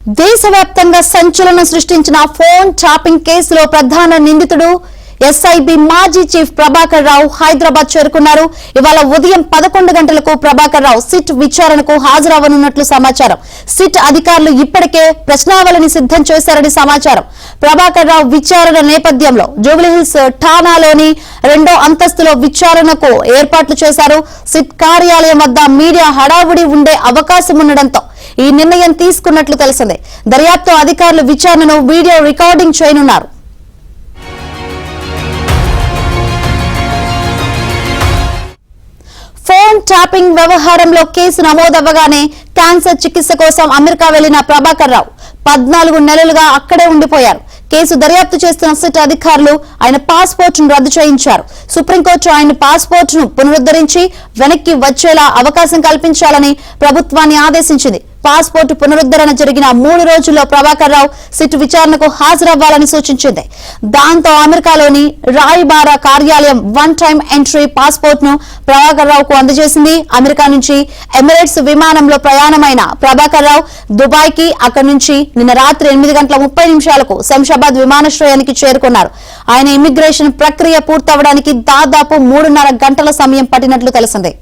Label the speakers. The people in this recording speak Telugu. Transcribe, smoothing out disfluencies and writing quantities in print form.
Speaker 1: దేశవ్యాప్తంగా సంచలనం సృష్టించిన ఫోన్ ట్యాపింగ్ కేసులో ప్రధాన నిందితుడు ఎస్ఐబి మాజీ చీఫ్ ప్రభాకర్ రావు హైదరాబాద్ చేరుకున్నారు. ఇవాళ ఉదయం 11 గంటలకు ప్రభాకర్ రావు సిట్ విచారణకు హాజరవనున్నట్లు సమాచారం. సిట్ అధికారులు ఇప్పటికే ప్రశ్నావళిని సిద్ధం చేశారని సమాచారం. ప్రభాకర్ రావు విచారణ నేపథ్యంలో జూబ్లీహిల్స్ ఠాణాలోని 2వ అంతస్తులో విచారణకు ఏర్పాట్లు చేశారు. సిట్ కార్యాలయం వద్ద మీడియా హడావుడి ఉండే అవకాశం ఉండడంతో ఈ నిర్ణయం తీసుకున్నట్లు తెలిసింది. దర్యాప్తు అధికారులు విచారణను వీడియో రికార్డింగ్ చేయనున్నారు. ఫోన్ ట్యాపింగ్ వ్యవహారంలో కేసు నమోదవ్వగానే క్యాన్సర్ చికిత్స కోసం అమెరికా వెళ్లిన ప్రభాకర్ రావు 14 నెలలుగా అక్కడే ఉండిపోయారు. కేసు దర్యాప్తు చేస్తున్న సిట్ అధికారులు ఆయన పాస్పోర్ట్ ను రద్దు చేయించారు. సుప్రీంకోర్టు ఆయన పాస్పోర్ట్ ను పునరుద్ధరించి వెనక్కి వచ్చేలా అవకాశం కల్పించాలని ప్రభుత్వాన్ని ఆదేశించింది. పాస్పోర్టు పునరుద్ధరణ జరిగిన 3 రోజుల్లో ప్రభాకర్ రావు సిట్ విచారణకు హాజరవ్వాలని సూచించింది. దాంతో అమెరికాలోని రాయబార కార్యాలయం 1 టైమ్ ఎంట్రీ పాస్పోర్ట్ ను ప్రభాకర్ రావుకు అందజేసింది. అమెరికా నుంచి ఎమిరేట్స్ విమానంలో ప్రయాణమైన ప్రభాకర్ రావు దుబాయ్ కి అక్కడి నుంచి నిన్న రాత్రి 8:30 శంషాబాద్ విమానాశ్రయానికి చేరుకున్నారు. ఆయన ఇమిగ్రేషన్ ప్రక్రియ పూర్తవడానికి దాదాపు 3.5 గంటల సమయం పట్టినట్లు తెలిసింది.